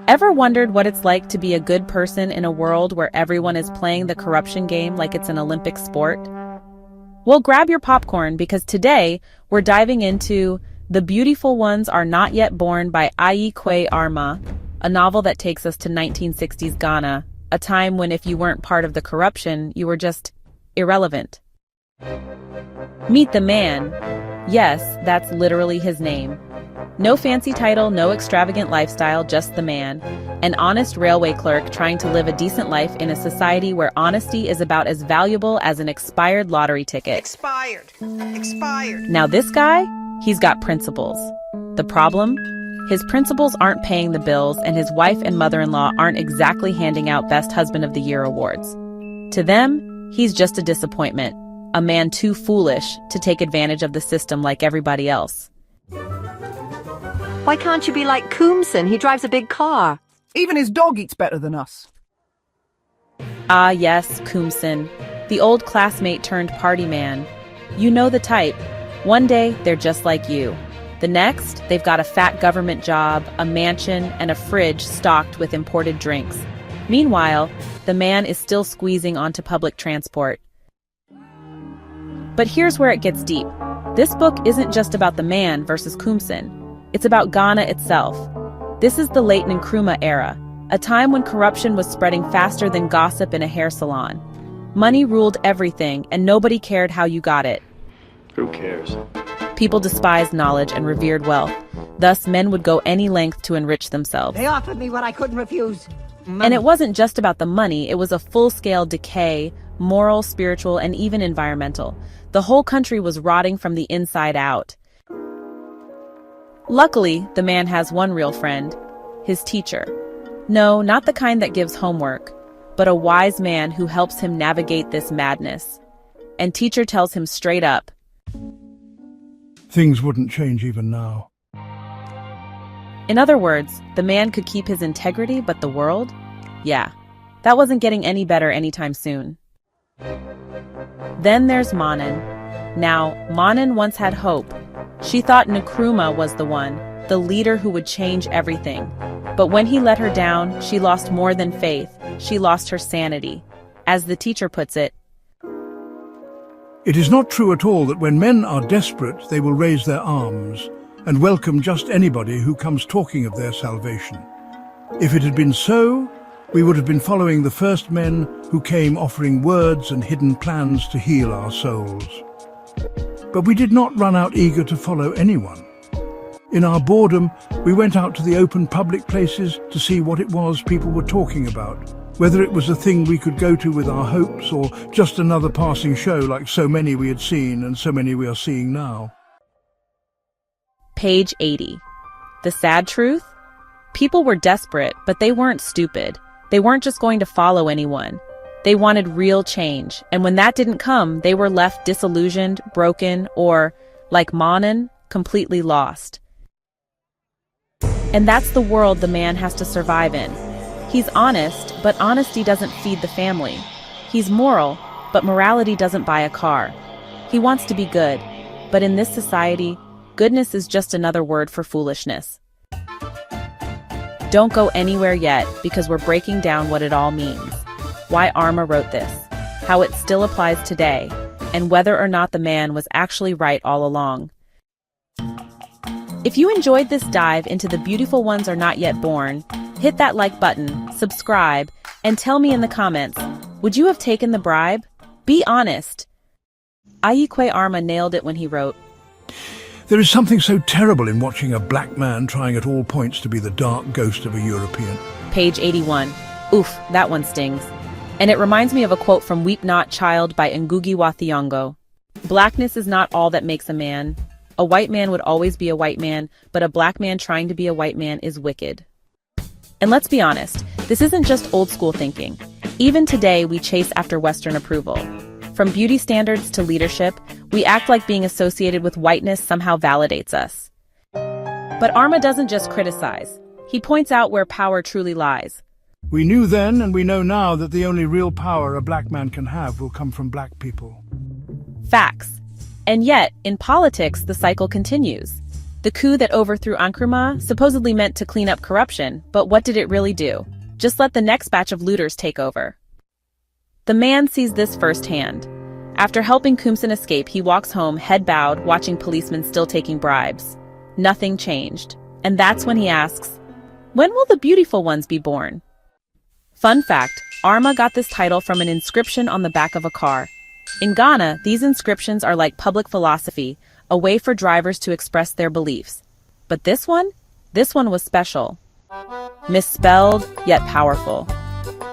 Ever wondered what it's like to be a good person in a world where everyone is playing the corruption game like it's an Olympic sport? Well, grab your popcorn because today we're diving into The Beautiful Ones Are Not Yet Born by Ayi Kwei Armah, a novel that takes us to 1960s Ghana, a time when if you weren't part of the corruption, you were just irrelevant. Meet the man. Yes, that's literally his name. No fancy title, no extravagant lifestyle, just the man. An honest railway clerk trying to live a decent life in a society where honesty is about as valuable as an expired lottery ticket. Expired. Now this guy, he's got principles. The problem? His principles aren't paying the bills, and his wife and mother-in-law aren't exactly handing out Best Husband of the Year awards. To them, he's just a disappointment, a man too foolish to take advantage of the system like everybody else. Why can't you be like Koomson? He drives a big car. Even his dog eats better than us. Ah yes, Koomson, the old classmate turned party man. You know the type. One day, they're just like you. The next, they've got a fat government job, a mansion, and a fridge stocked with imported drinks. Meanwhile, the man is still squeezing onto public transport. But here's where it gets deep. This book isn't just about the man versus Koomson. It's about Ghana itself. This is the late Nkrumah era, a time when corruption was spreading faster than gossip in a hair salon. Money ruled everything, and nobody cared how you got it. Who cares? People despised knowledge and revered wealth. Thus, men would go any length to enrich themselves. They offered me what I couldn't refuse. And it wasn't just about the money, it was a full-scale decay, moral, spiritual, and even environmental. The whole country was rotting from the inside out. Luckily, the man has one real friend, his teacher. No, not the kind that gives homework, but a wise man who helps him navigate this madness. And teacher tells him straight up, things wouldn't change even now. In other words, the man could keep his integrity, but the world? Yeah, that wasn't getting any better anytime soon. Then there's Maanan. Now, Maanan once had hope. She thought Nkrumah was the one, the leader who would change everything. But when he let her down, she lost more than faith. She lost her sanity. As the teacher puts it, it is not true at all that when men are desperate, they will raise their arms and welcome just anybody who comes talking of their salvation. If it had been so, we would have been following the first men who came offering words and hidden plans to heal our souls. But we did not run out eager to follow anyone. In our boredom, we went out to the open public places to see what it was people were talking about, whether it was a thing we could go to with our hopes or just another passing show like so many we had seen and so many we are seeing now. Page 80. The sad truth? People were desperate, but they weren't stupid. They weren't just going to follow anyone. They wanted real change, and when that didn't come, they were left disillusioned, broken, or, like Maanan, completely lost. And that's the world the man has to survive in. He's honest, but honesty doesn't feed the family. He's moral, but morality doesn't buy a car. He wants to be good, but in this society, goodness is just another word for foolishness. Don't go anywhere yet, because we're breaking down what it all means. Why Armah wrote this, how it still applies today, and whether or not the man was actually right all along. If you enjoyed this dive into The Beautiful Ones Are Not Yet Born, hit that like button, subscribe, and tell me in the comments, would you have taken the bribe? Be honest. Ayi Kwei Armah nailed it when he wrote, there is something so terrible in watching a black man trying at all points to be the dark ghost of a European. Page 81. Oof, that one stings. And it reminds me of a quote from Weep Not Child by Ngugi wa Thiong'o. Blackness is not all that makes a man. A white man would always be a white man, but a black man trying to be a white man is wicked. And let's be honest, this isn't just old school thinking. Even today, we chase after Western approval. From beauty standards to leadership, we act like being associated with whiteness somehow validates us. But Armah doesn't just criticize. He points out where power truly lies. We knew then and we know now that the only real power a black man can have will come from black people. Facts. And yet, in politics, the cycle continues. The coup that overthrew Nkrumah supposedly meant to clean up corruption, but what did it really do? Just let the next batch of looters take over. The man sees this firsthand. After helping Koomson escape, he walks home, head bowed, watching policemen still taking bribes. Nothing changed. And that's when he asks, when will the beautiful ones be born? Fun fact, Armah got this title from an inscription on the back of a car. In Ghana, these inscriptions are like public philosophy, a way for drivers to express their beliefs. But this one was special. Misspelled, yet powerful.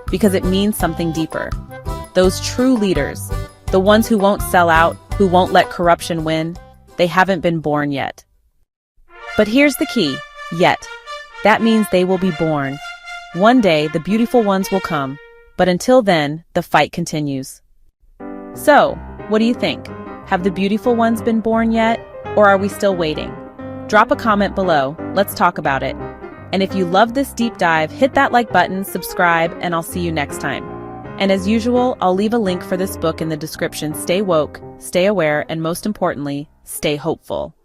Because it means something deeper. Those true leaders, the ones who won't sell out, who won't let corruption win, they haven't been born yet. But here's the key, yet. That means they will be born. One day, the beautiful ones will come, but until then, the fight continues. So, what do you think? Have the beautiful ones been born yet, or are we still waiting? Drop a comment below, let's talk about it. And if you love this deep dive, hit that like button, subscribe, and I'll see you next time. And as usual, I'll leave a link for this book in the description. Stay woke, stay aware, and most importantly, stay hopeful.